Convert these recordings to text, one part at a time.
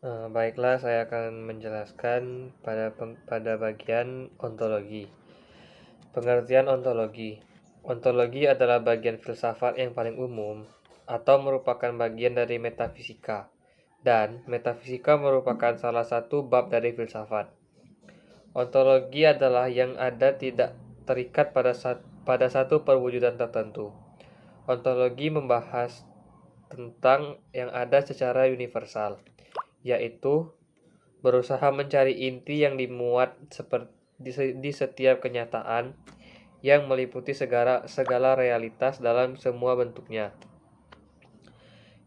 Baiklah, saya akan menjelaskan pada bagian ontologi. Pengertian ontologi. Ontologi adalah bagian filsafat yang paling umum atau merupakan bagian dari metafisika. Dan metafisika merupakan salah satu bab dari filsafat. Ontologi adalah yang ada tidak terikat pada satu perwujudan tertentu. Ontologi membahas tentang yang ada secara universal, yaitu berusaha mencari inti yang dimuat di setiap kenyataan yang meliputi segala realitas dalam semua bentuknya.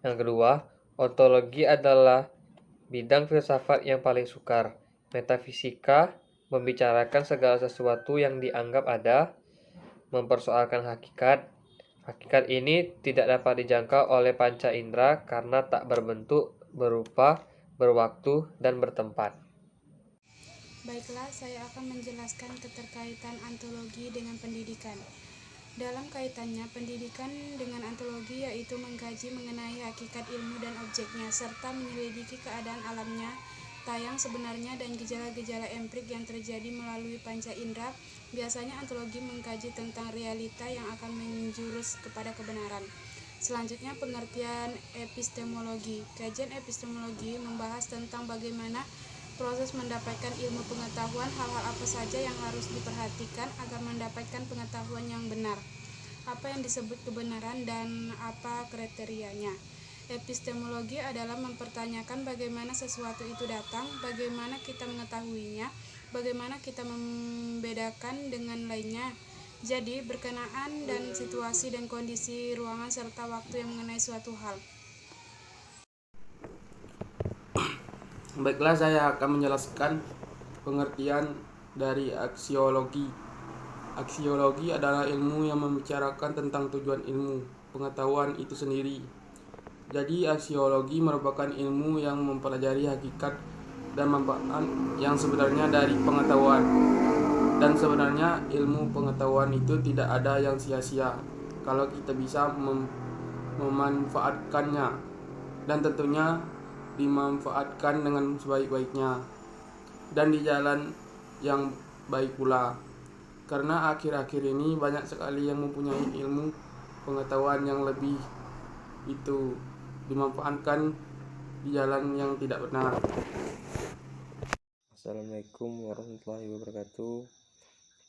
Yang kedua, ontologi adalah bidang filsafat yang paling sukar. Metafisika membicarakan segala sesuatu yang dianggap ada, mempersoalkan hakikat. Hakikat ini tidak dapat dijangkau oleh panca indera karena tak berbentuk, berupa, berwaktu, dan bertempat. Baiklah, saya akan menjelaskan keterkaitan ontologi dengan pendidikan. Dalam kaitannya, pendidikan dengan ontologi yaitu mengkaji mengenai hakikat ilmu dan objeknya, serta menyelidiki keadaan alamnya, tayang sebenarnya dan gejala-gejala empirik yang terjadi melalui panca indera. Biasanya ontologi mengkaji tentang realita yang akan menjurus kepada kebenaran. Selanjutnya, pengertian epistemologi. Kajian epistemologi membahas tentang bagaimana proses mendapatkan ilmu pengetahuan, hal-hal apa saja yang harus diperhatikan agar mendapatkan pengetahuan yang benar, apa yang disebut kebenaran, dan apa kriterianya. Epistemologi adalah mempertanyakan bagaimana sesuatu itu datang, bagaimana kita mengetahuinya, bagaimana kita membedakan dengan lainnya. Jadi, berkenaan dan situasi dan kondisi ruangan serta waktu yang mengenai suatu hal. Baiklah, saya akan menjelaskan pengertian dari aksiologi. Aksiologi adalah ilmu yang membicarakan tentang tujuan ilmu pengetahuan itu sendiri. Jadi, aksiologi merupakan ilmu yang mempelajari hakikat dan manfaat yang sebenarnya dari pengetahuan. Dan sebenarnya ilmu pengetahuan itu tidak ada yang sia-sia kalau kita bisa memanfaatkannya, dan tentunya dimanfaatkan dengan sebaik-baiknya dan di jalan yang baik pula. Karena akhir-akhir ini banyak sekali yang mempunyai ilmu pengetahuan yang lebih itu dimanfaatkan di jalan yang tidak benar. Assalamualaikum warahmatullahi wabarakatuh.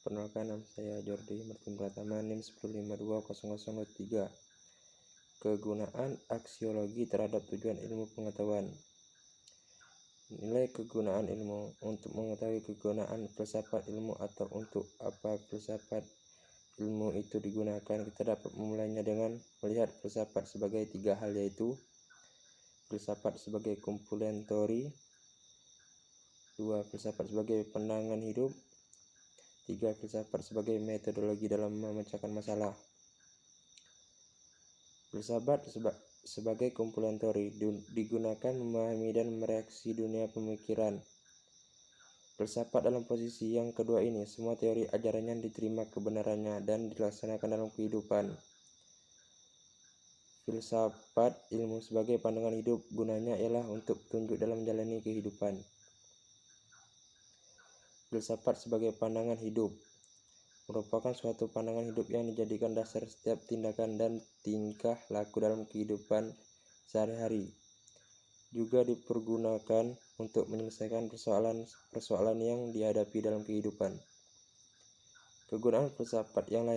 Perkenalkan, nama saya Jordi Martin Pratama, NIM 10520023. Kegunaan aksiologi terhadap tujuan ilmu pengetahuan. Nilai kegunaan ilmu. Untuk mengetahui kegunaan filsafat ilmu atau untuk apa filsafat ilmu itu digunakan, kita dapat memulainya dengan melihat filsafat sebagai tiga hal, yaitu filsafat sebagai kumpulan teori, 2. Filsafat sebagai pandangan hidup, 3. Filsafat sebagai metodologi dalam memecahkan masalah. Filsafat sebagai kumpulan teori digunakan memahami dan mereaksi dunia pemikiran. Filsafat dalam posisi yang kedua ini, semua teori ajarannya diterima kebenarannya dan dilaksanakan dalam kehidupan. Filsafat ilmu sebagai pandangan hidup, gunanya ialah untuk tunjuk dalam menjalani kehidupan. Filsafat sebagai pandangan hidup merupakan suatu pandangan hidup yang dijadikan dasar setiap tindakan dan tingkah laku dalam kehidupan sehari-hari. Juga dipergunakan untuk menyelesaikan persoalan yang dihadapi dalam kehidupan. Kegunaan filsafat yang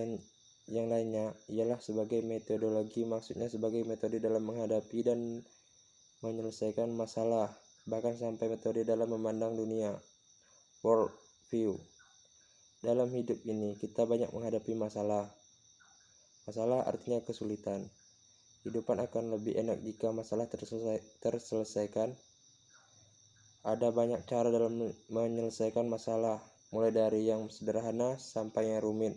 lainnya ialah sebagai metodologi, maksudnya sebagai metode dalam menghadapi dan menyelesaikan masalah, bahkan sampai metode dalam memandang dunia, world view. Dalam hidup ini kita banyak menghadapi masalah. Masalah artinya kesulitan. Kehidupan akan lebih enak jika masalah terselesaikan. Ada banyak cara dalam menyelesaikan masalah, mulai dari yang sederhana sampai yang rumit,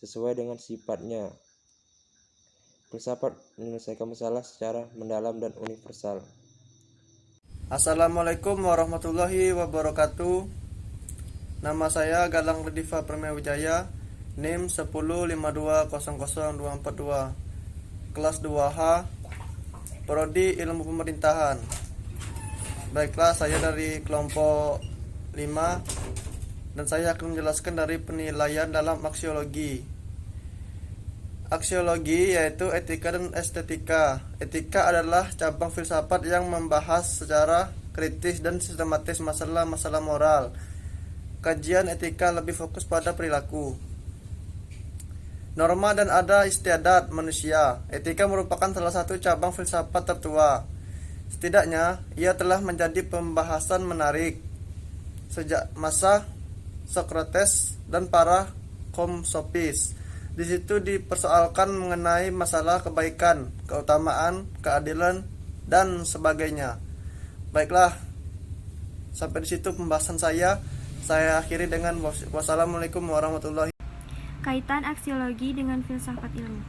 sesuai dengan sifatnya. Filsafat menyelesaikan masalah secara mendalam dan universal. Assalamualaikum warahmatullahi wabarakatuh. Nama saya Galang Redifa Permewijaya, NIM 105200242, kelas 2H, Prodi Ilmu Pemerintahan. Baiklah, saya dari kelompok 5 dan saya akan menjelaskan dari penilaian dalam aksiologi. Aksiologi yaitu etika dan estetika. Etika adalah cabang filsafat yang membahas secara kritis dan sistematis masalah-masalah moral. Kajian etika lebih fokus pada perilaku, norma dan ada istiadat manusia. Etika merupakan salah satu cabang filsafat tertua. Setidaknya, ia telah menjadi pembahasan menarik sejak masa Socrates dan para kaum sofis. Di situ dipersoalkan mengenai masalah kebaikan, keutamaan, keadilan, dan sebagainya. Baiklah, sampai di situ pembahasan saya. Saya akhiri dengan wassalamualaikum warahmatullahi wabarakatuh. Kaitan aksiologi dengan filsafat ilmu.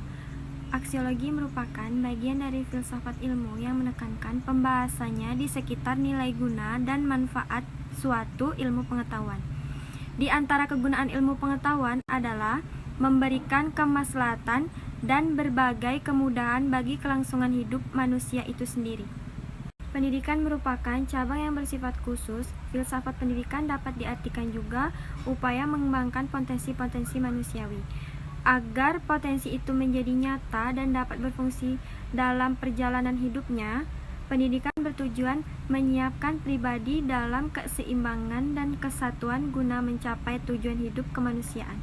Aksiologi merupakan bagian dari filsafat ilmu yang menekankan pembahasannya di sekitar nilai guna dan manfaat suatu ilmu pengetahuan. Di antara kegunaan ilmu pengetahuan adalah memberikan kemaslahatan dan berbagai kemudahan bagi kelangsungan hidup manusia itu sendiri. Pendidikan merupakan cabang yang bersifat khusus. Filsafat pendidikan dapat diartikan juga upaya mengembangkan potensi-potensi manusiawi. Agar potensi itu menjadi nyata dan dapat berfungsi dalam perjalanan hidupnya, pendidikan bertujuan menyiapkan pribadi dalam keseimbangan dan kesatuan guna mencapai tujuan hidup kemanusiaan.